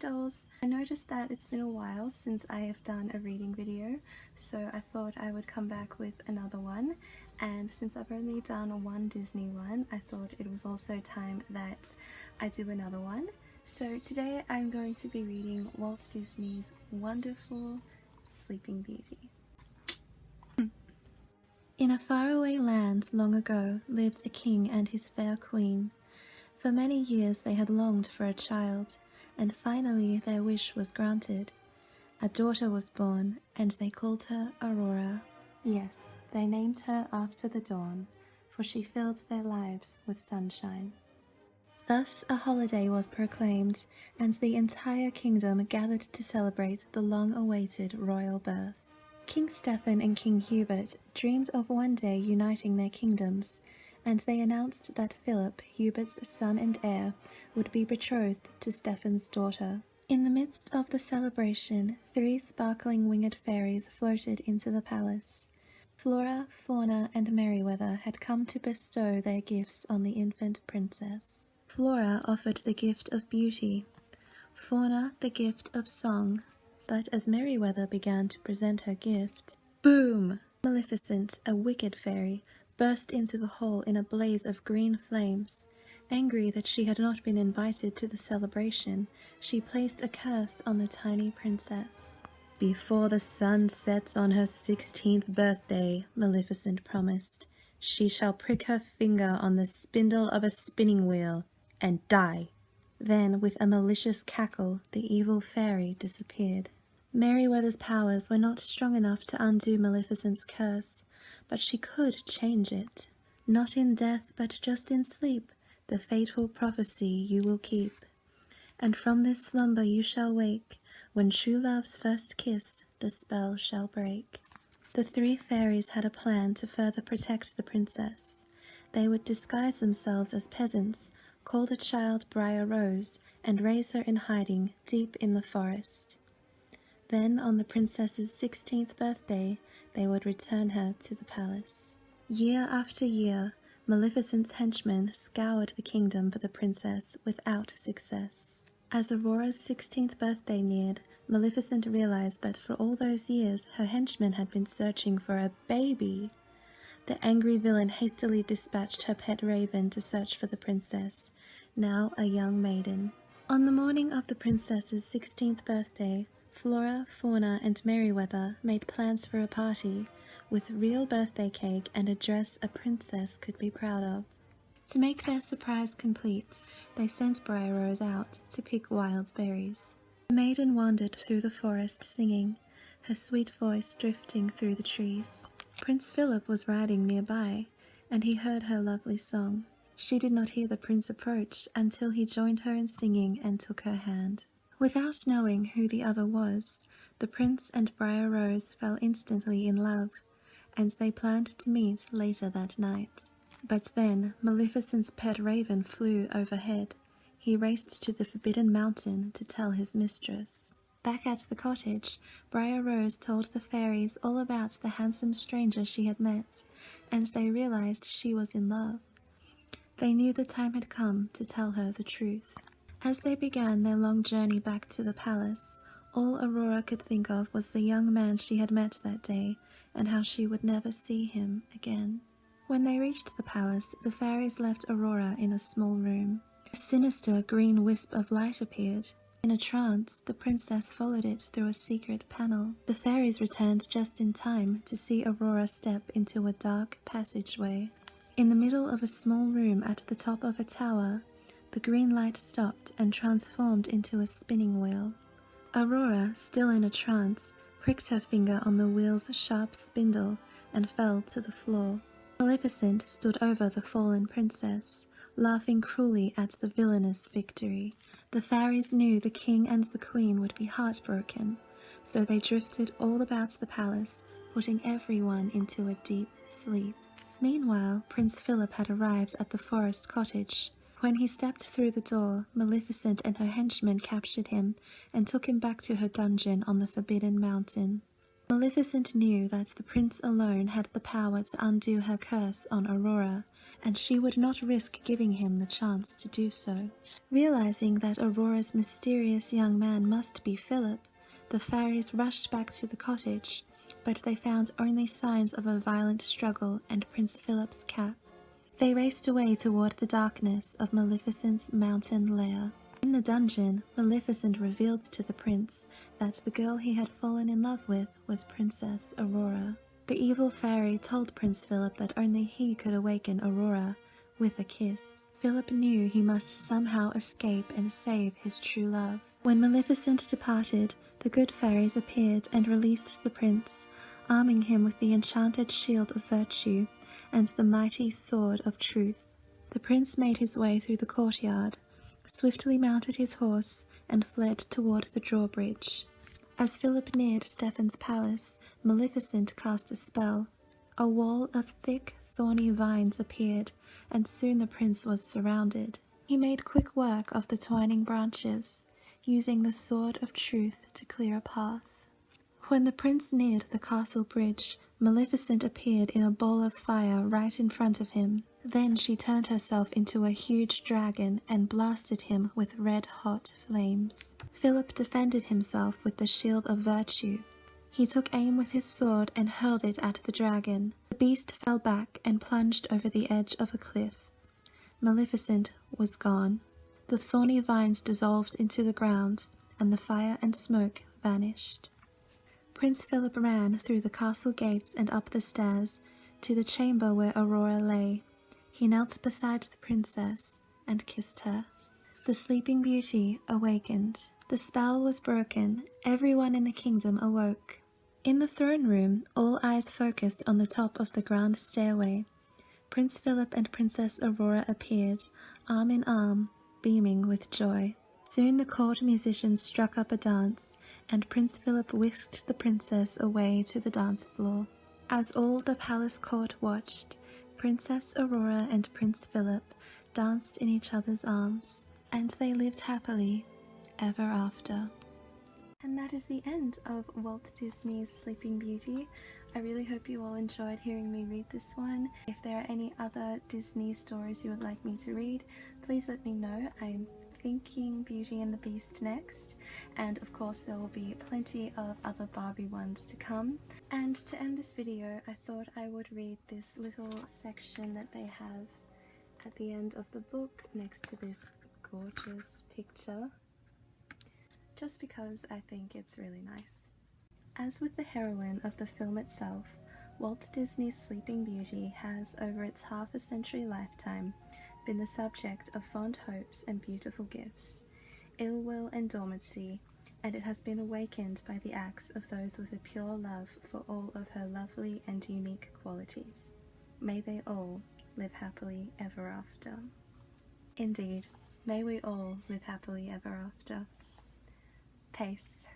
dolls! I noticed that it's been a while since I have done a reading video, so I thought I would come back with another one, and since I've only done one Disney one, I thought it was also time that I do another one. So today I'm going to be reading Walt Disney's wonderful Sleeping Beauty. In a faraway land long ago lived a king and his fair queen. For many years they had longed for a child, and finally their wish was granted. A daughter was born, and they called her Aurora. Yes, they named her after the dawn, for she filled their lives with sunshine. Thus a holiday was proclaimed, and the entire kingdom gathered to celebrate the long-awaited royal birth. King Stephen and King Hubert dreamed of one day uniting their kingdoms, and they announced that Philip, Hubert's son and heir, would be betrothed to Stephen's daughter. In the midst of the celebration, 3 sparkling winged fairies floated into the palace. Flora, Fauna, and Merryweather had come to bestow their gifts on the infant princess. Flora offered the gift of beauty, Fauna the gift of song, but as Merryweather began to present her gift, boom! Maleficent, a wicked fairy, burst into the hall in a blaze of green flames. Angry that she had not been invited to the celebration, she placed a curse on the tiny princess. "Before the sun sets on her 16th birthday," Maleficent promised, "she shall prick her finger on the spindle of a spinning wheel and die." Then, with a malicious cackle, the evil fairy disappeared. Merryweather's powers were not strong enough to undo Maleficent's curse, but she could change it. "Not in death, but just in sleep, the fateful prophecy you will keep. And from this slumber you shall wake, when true love's first kiss the spell shall break." The 3 fairies had a plan to further protect the princess. They would disguise themselves as peasants, call the child Briar Rose, and raise her in hiding deep in the forest. Then, on the princess's 16th birthday, they would return her to the palace. Year after year, Maleficent's henchmen scoured the kingdom for the princess without success. As Aurora's 16th birthday neared, Maleficent realized that for all those years her henchmen had been searching for a baby. The angry villain hastily dispatched her pet raven to search for the princess, now a young maiden. On the morning of the princess's 16th birthday, Flora, Fauna, and Merryweather made plans for a party, with real birthday cake and a dress a princess could be proud of. To make their surprise complete, they sent Briar Rose out to pick wild berries. The maiden wandered through the forest singing, her sweet voice drifting through the trees. Prince Philip was riding nearby, and he heard her lovely song. She did not hear the prince approach until he joined her in singing and took her hand. Without knowing who the other was, the prince and Briar Rose fell instantly in love, and they planned to meet later that night. But then Maleficent's pet raven flew overhead. He raced to the Forbidden Mountain to tell his mistress. Back at the cottage, Briar Rose told the fairies all about the handsome stranger she had met, and they realized she was in love. They knew the time had come to tell her the truth. As they began their long journey back to the palace, all Aurora could think of was the young man she had met that day, and how she would never see him again. When they reached the palace, the fairies left Aurora in a small room. A sinister green wisp of light appeared. In a trance, the princess followed it through a secret panel. The fairies returned just in time to see Aurora step into a dark passageway. In the middle of a small room at the top of a tower, the green light stopped and transformed into a spinning wheel. Aurora, still in a trance, pricked her finger on the wheel's sharp spindle and fell to the floor. Maleficent stood over the fallen princess, laughing cruelly at the villainous victory. The fairies knew the king and the queen would be heartbroken, so they drifted all about the palace, putting everyone into a deep sleep. Meanwhile, Prince Philip had arrived at the forest cottage. When he stepped through the door, Maleficent and her henchmen captured him and took him back to her dungeon on the Forbidden Mountain. Maleficent knew that the prince alone had the power to undo her curse on Aurora, and she would not risk giving him the chance to do so. Realizing that Aurora's mysterious young man must be Philip, the fairies rushed back to the cottage, but they found only signs of a violent struggle and Prince Philip's cap. They raced away toward the darkness of Maleficent's mountain lair. In the dungeon, Maleficent revealed to the prince that the girl he had fallen in love with was Princess Aurora. The evil fairy told Prince Philip that only he could awaken Aurora with a kiss. Philip knew he must somehow escape and save his true love. When Maleficent departed, the good fairies appeared and released the prince, arming him with the enchanted shield of virtue and the mighty sword of truth. The prince made his way through the courtyard, swiftly mounted his horse, and fled toward the drawbridge. As Philip neared Stephen's palace, Maleficent cast a spell. A wall of thick, thorny vines appeared, and soon the prince was surrounded. He made quick work of the twining branches, using the sword of truth to clear a path. When the prince neared the castle bridge, Maleficent appeared in a ball of fire right in front of him. Then she turned herself into a huge dragon and blasted him with red-hot flames. Philip defended himself with the shield of virtue. He took aim with his sword and hurled it at the dragon. The beast fell back and plunged over the edge of a cliff. Maleficent was gone. The thorny vines dissolved into the ground, and the fire and smoke vanished. Prince Philip ran through the castle gates and up the stairs to the chamber where Aurora lay. He knelt beside the princess and kissed her. The Sleeping Beauty awakened. The spell was broken. Everyone in the kingdom awoke. In the throne room, all eyes focused on the top of the grand stairway. Prince Philip and Princess Aurora appeared, arm in arm, beaming with joy. Soon the court musicians struck up a dance, and Prince Philip whisked the princess away to the dance floor. As all the palace court watched, Princess Aurora and Prince Philip danced in each other's arms, and they lived happily ever after. And that is the end of Walt Disney's Sleeping Beauty. I really hope you all enjoyed hearing me read this one. If there are any other Disney stories you would like me to read, please let me know. I'm thinking Beauty and the Beast next, and of course there will be plenty of other Barbie ones to come. And to end this video, I thought I would read this little section that they have at the end of the book next to this gorgeous picture, just because I think it's really nice. As with the heroine of the film itself, Walt Disney's Sleeping Beauty has, over its half-a-century lifetime, been the subject of fond hopes and beautiful gifts, ill will and dormancy, and it has been awakened by the acts of those with a pure love for all of her lovely and unique qualities. May they all live happily ever after. Indeed, may we all live happily ever after. Peace.